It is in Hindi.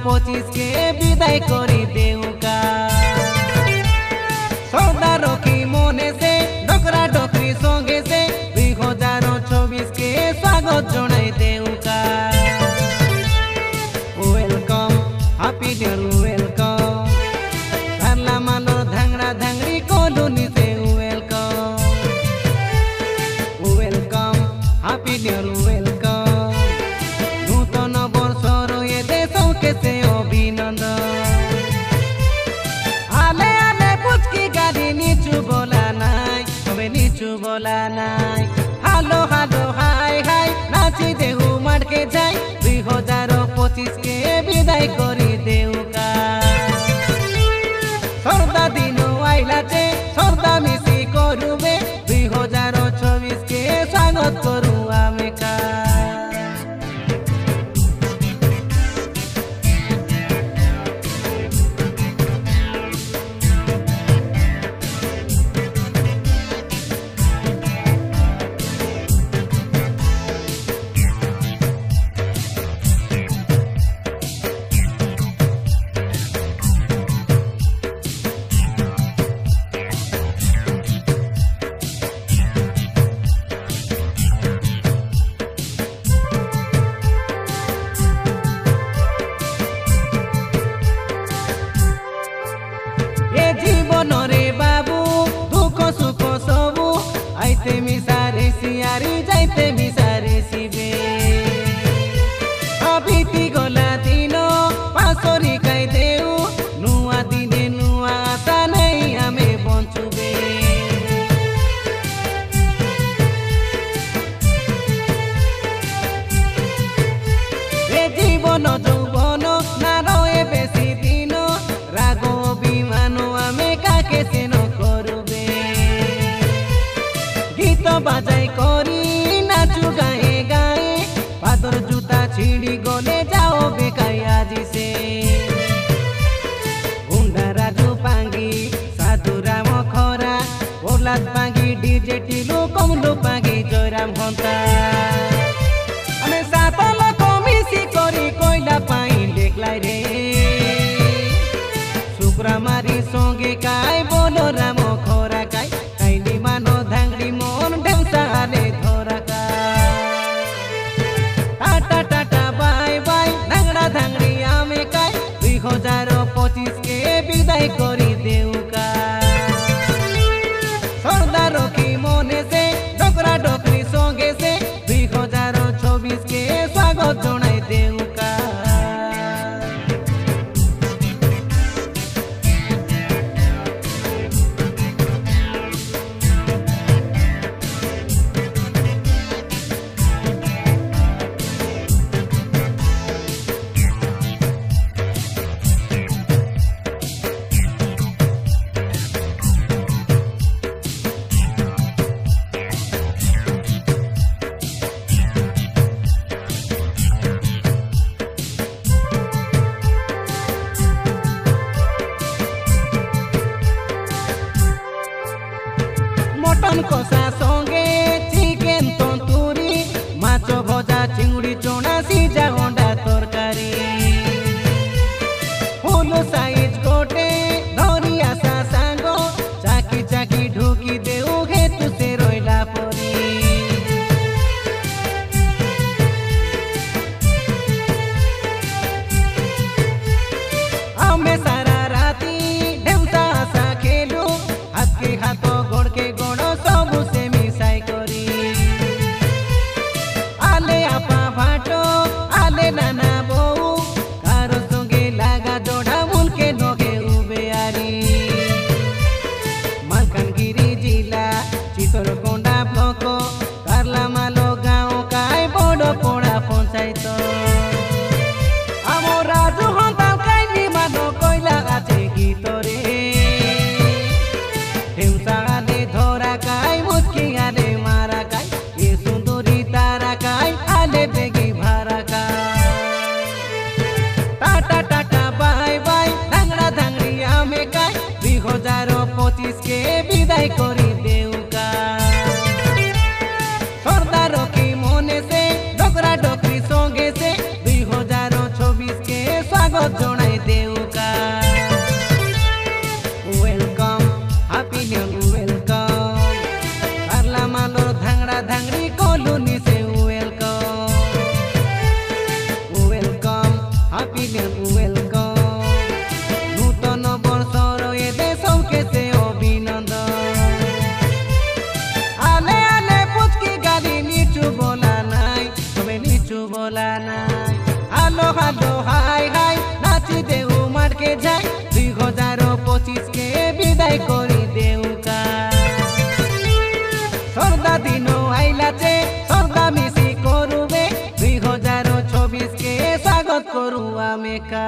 25 के विदाई करी देउका सौदा रखी मने से डोकरा डोकरी संगे से 2024 के स्वागत जनाई देउका वेलकम हैप्पी न्यू वेलकम धारला मालो धांगड़ा धांगड़ी कॉलोनी से welcome welcome happy new welcome नूतन बर्षर ए देशके से अभिनंदन आले आले पुचकी गाड़ी नीचू बोला नाई तबे नीचू बोला नाई हालो हालो हाय हाय नाची देहु माडके जाई 2025 के विदाई करी देउका सर्दा दिनो आइलाचे सर्दा मिसी करुबे 2024 के स्वागत करू आमे का জীবনরে বাবু দুঃখ সুখ সবু আইতে মিশারে সিয়ারি যাইতে মিশারে শিবে আবিতি গলা দিন পাশরি খাই দেউ নুয়া দিনে নুয়া আশা নেই আমি বঞ্চুবে এ জীবন যৌবন না রয়ে বেশি দিন রাগ অভিমান আমি কাকে সেন করবে গীত বাজাই করি নাচু গায়ে গায়ে পাদর জুতা ছিড়ি গলে যাও বেকাই আজি সে গুন্ডা রাজু পাঙ্গি সাধু রাম খরা প্রহ্লাদ পাঙ্গি ডিজে টিলু কমলু পাঙ্গি জয়রাম হন্তা আমি সাত লোক মিশি করি কইলা পাই দেখলাই রে सुब्रामारी संगे काय बोलो राम खोरा काय काइनी मानो धांगड़ी मन ढेउसा आले धोरा का Tata tata bye bye Dhangda धांगड़ी आमे काय 2025 के विदाई करी देउका सर्दा रखी मने से डोकरा डोकरी संगे से 2024 के स्वागत जनाई देउका मटन कषा संगे चिकेन तंतुरी माछ भजा चिंगुड़ी चोना सिजा अंडा तरकारी फुल साइज गोटे धरी आशा सांग चाकी चाकी ढुकी देउ हेतु से रहिला परी आमे सारा राती ढेउसा आशा खेलु हाथ के हाथ गोड़ के गोड़ सबु से मिसाई करी आले आपा भाटो आले नाना बऊ कारो संगे लागा जोड़ा मुल के नगे उबेयारी मालकानगिरी जिला चितरकोंडा ब्लॉक कारला मालो गाँव काय बड़ पड़ा पंचायत आमो राजू हंता काइनी मानो कइला आछे गीतरे ढेउसाले धरा काय मुचकी आले मारा काय ये सुंदरी तारा काय आले बेगी भारा काय Tata tata bye bye Dhangda धांगड़ी आमे काय 2025 के विदाई करी देउका सर्दा रखी मने से डोकरा डोकरी संगे से 2024 के स्वागत স্বাগত জনাই দেউকা ওয়েলকাম হ্যাপি নিউ ওয়েলকাম পারলা মালোর ধাংড়া ধাংড়ি কলুনি সে welcome welcome happy new welcome নূতন বর্ষর এ দেশকে সে অভিনন্দন আলে আলে পুচকি গালি নিচু বলা নাই তবে নিচু বলা নাই হ্যালো হ্যালো হাই হাই নাচি দেউ মারকে যাই 2025 কে বিদায় করি দেউকা সরদা দিন আইলাছে সরদা মিশি করুবে 2026 কে স্বাগত করু আমেকা।